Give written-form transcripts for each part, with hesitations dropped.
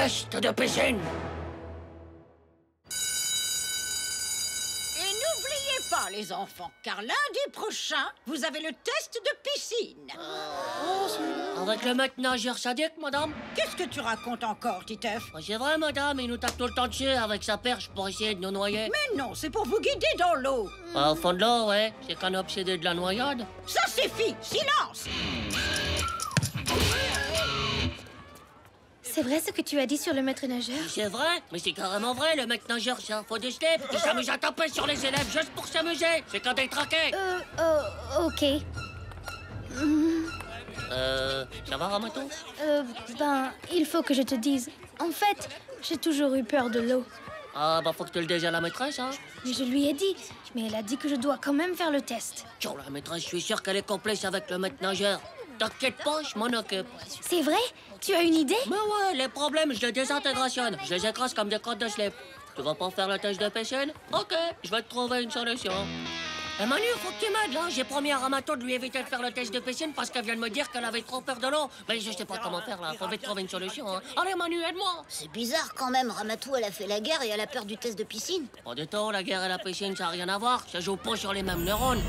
test de piscine. Et n'oubliez pas, les enfants, car lundi prochain, vous avez le test de piscine. Avec le maître nageur sadique, madame? Qu'est-ce que tu racontes encore, Titeuf? C'est vrai, madame, il nous tape tout le temps dessus avec sa perche pour essayer de nous noyer. Mais non, c'est pour vous guider dans l'eau. Au fond de l'eau, ouais. C'est qu'on est obsédé de la noyade. Ça suffit, silence! C'est vrai ce que tu as dit sur le maître nageur? C'est vrai, mais c'est carrément vrai, le maître nageur, c'est un faux de slip. Il s'amuse à taper sur les élèves juste pour s'amuser. C'est quand des traqués. Ok. Ça va, Ramato? Il faut que je te dise. En fait, j'ai toujours eu peur de l'eau. Ah, bah, faut que tu le dises à la maîtresse, hein. Mais je lui ai dit. Mais elle a dit que je dois quand même faire le test. Tiens, la maîtresse, je suis sûr qu'elle est complice avec le maître nageur. T'inquiète pas, je m'en occupe. C'est vrai? Tu as une idée? Mais ouais, les problèmes, je les désintégrationne. Je les écrase comme des crottes de slip. Tu vas pas faire le test de piscine? Ok, je vais te trouver une solution. Et Manu, faut que tu m'aides, là. J'ai promis à Ramato de lui éviter de faire le test de piscine parce qu'elle vient de me dire qu'elle avait trop peur de l'eau. Mais je sais pas comment faire, là. Faut vite trouver une solution, hein. Allez, Manu, aide-moi. C'est bizarre quand même, Ramatou, elle a fait la guerre et elle a peur du test de piscine. Pas du tout, la guerre et la piscine, ça n'a rien à voir. Ça joue pas sur les mêmes neurones.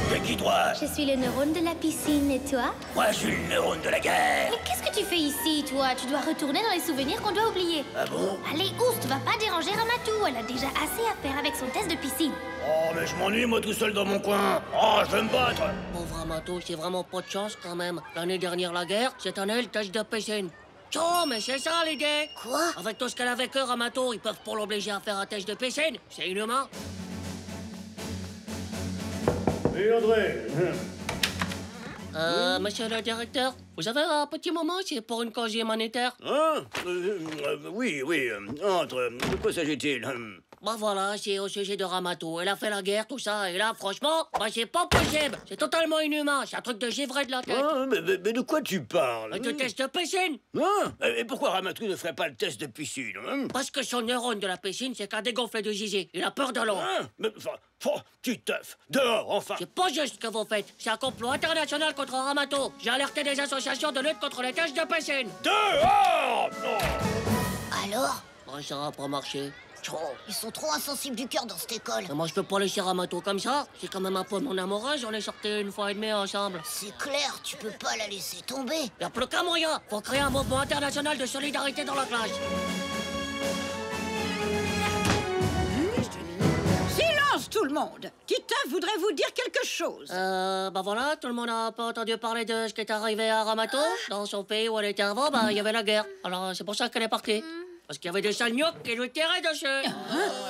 T'es qui, toi? Je suis le neurone de la piscine, et toi? Moi, je suis le neurone de la guerre. Mais qu'est-ce que tu fais ici, toi? Tu dois retourner dans les souvenirs qu'on doit oublier. Ah bon? Allez, Oust, va pas déranger Ramatou. Elle a déjà assez à faire avec son test de piscine. Oh, mais je m'ennuie, moi, tout seul dans mon coin. Oh, je veux me battre. Pauvre Ramato, c'est vraiment pas de chance, quand même. L'année dernière, la guerre, cette année, le test de piscine. Oh, mais c'est ça, l'idée. Quoi? Avec tout ce qu'elle a avec eux, Ramato, ils peuvent pas l'obliger à faire un test de piscine. C'est inhumain. Et André? Monsieur le directeur, vous avez un petit moment, c'est pour une cause humanitaire? Hein? Oui, entre. De quoi s'agit-il? Bah voilà, c'est au sujet de Ramato. Elle a fait la guerre, tout ça, et là, franchement, bah c'est pas possible. C'est totalement inhumain, c'est un truc de givré de la tête. Ah, mais de quoi tu parles? Le test de piscine. Hein? Et pourquoi Ramatou ne ferait pas le test de piscine? Hein? Parce que son neurone de la piscine, c'est qu'un dégonflé de zizi. Il a peur de l'eau. Hein? Mais, enfin, petit teuf, dehors, enfin! C'est pas juste ce que vous faites. C'est un complot international contre Ramato. J'ai alerté des associations de lutte contre les tests de piscine. Dehors! Non! Alors? Bon, ça va pas marcher. Ils sont trop insensibles du cœur dans cette école. Mais moi, je peux pas laisser Ramato comme ça. C'est quand même un peu mon amoureux. On est sortis une fois et demie ensemble. C'est clair, tu peux pas la laisser tomber. Y'a plus qu'un moyen. Faut créer un mouvement international de solidarité dans la classe. Silence, tout le monde! Titeuf voudrait vous dire quelque chose. Bah voilà, tout le monde a pas entendu parler de ce qui est arrivé à Ramato. Dans son pays où elle était avant, bah il y avait la guerre. Alors c'est pour ça qu'elle est partie. Parce qu'il y avait des salgnocks qui lui tiraient dessus. Hein?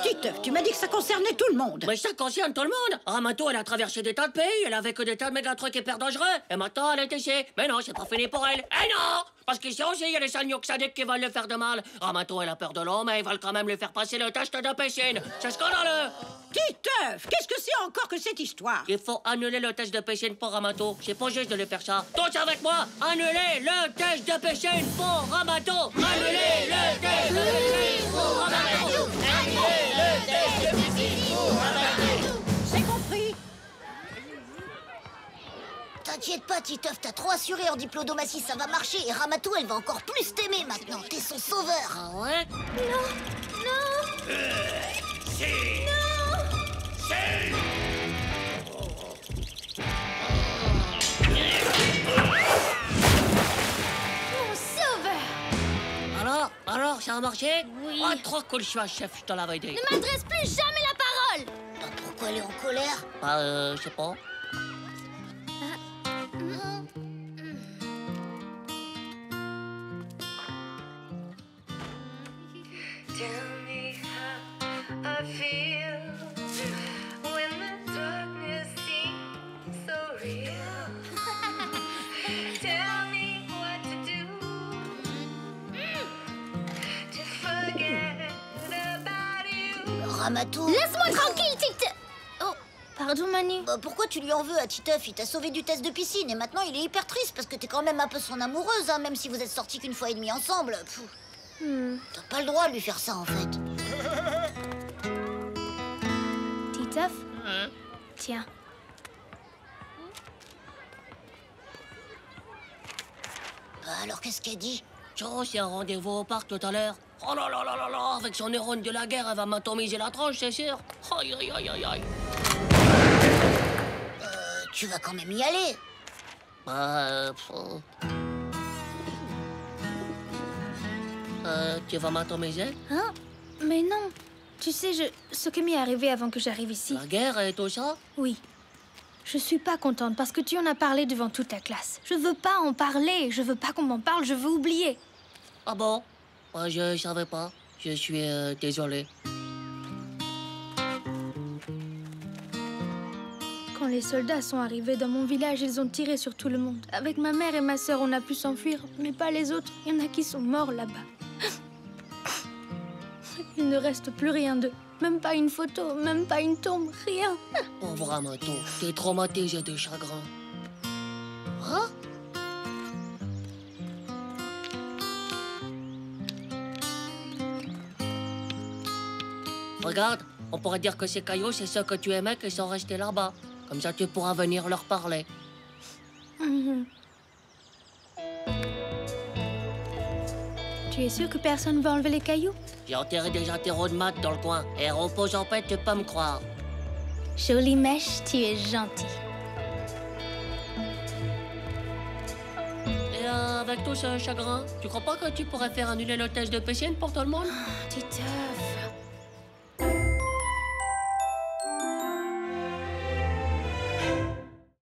Titeuf, tu m'as dit que ça concernait tout le monde. Mais ça concerne tout le monde. Ramato, elle a traversé des tas de pays, elle a vécu des tas de méga trucs hyper dangereux. Et maintenant, elle est ici. Mais non, c'est pas fini pour elle. Eh non! Parce qu'ici aussi, il y a des salgnocks sadiques qui veulent lui faire de mal. Ramato, elle a peur de l'eau, mais ils veulent quand même lui faire passer le test de piscine. C'est scandaleux. Titeuf, qu'est-ce que c'est encore que cette histoire? Il faut annuler le test de piscine pour Ramato. C'est pas juste de lui faire ça. Tous avec moi, annulez le test de piscine pour Ramato. Annulez le test de piscine pour Ramato. Annulez le test de piscine pour Ramato. C'est compris. T'inquiète pas, Titeuf, t'as trop assuré en diplomatie, ça va marcher. Et Ramatou, elle va encore plus t'aimer maintenant. T'es son sauveur. Ah ouais? Mon sauveur! Alors, ça a marché? Oui. Ah, trop cool, je suis un chef, je te l'avais dit. Ne m'adresse plus jamais la parole! Bah, pourquoi elle est en colère? Bah, je sais pas. Tell me how I feel when the darkness seems so real. Tell me what to do to forget about you. Ramatou. Laisse-moi tranquille, Tite! Oh, pardon, Manu. Bah, pourquoi tu lui en veux à Titeuf? Il t'a sauvé du test de piscine et maintenant il est hyper triste parce que t'es quand même un peu son amoureuse, hein, même si vous êtes sortis qu'une fois et demie ensemble. Pfff. T'as pas le droit de lui faire ça en fait. Titeuf? Tiens. Bah, alors qu'est-ce qu'elle dit? Joe, c'est un rendez-vous au parc tout à l'heure. Oh là là là là là, avec son neurone de la guerre, elle va m'atomiser la tronche, c'est sûr. Aïe, aïe, aïe, aïe, aïe. Tu vas quand même y aller. Tu vas m'atomiser? Hein? Mais non. Tu sais, ce qui m'est arrivé avant que j'arrive ici. La guerre et tout ça? Oui. Je suis pas contente parce que tu en as parlé devant toute la classe. Je veux pas en parler. Je veux pas qu'on m'en parle. Je veux oublier. Ah bon? Moi, je savais pas. Je suis désolé. Quand les soldats sont arrivés dans mon village, ils ont tiré sur tout le monde. Avec ma mère et ma sœur, on a pu s'enfuir, mais pas les autres. Il y en a qui sont morts là-bas. Il ne reste plus rien d'eux. Même pas une photo, même pas une tombe, rien. Pauvre Amato, t'es traumatisé de chagrin. Hein? Regarde, on pourrait dire que ces cailloux, c'est ceux que tu aimais qui sont restés là-bas. Comme ça, tu pourras venir leur parler. Mhm. Tu es sûr que personne va enlever les cailloux? J'ai enterré des terreaux de maths dans le coin. Et repose en paix, tu peux me croire. Jolie mèche, tu es gentil. Et avec tout ce chagrin, tu crois pas que tu pourrais faire annuler le test de piscine pour tout le monde? Titeuf,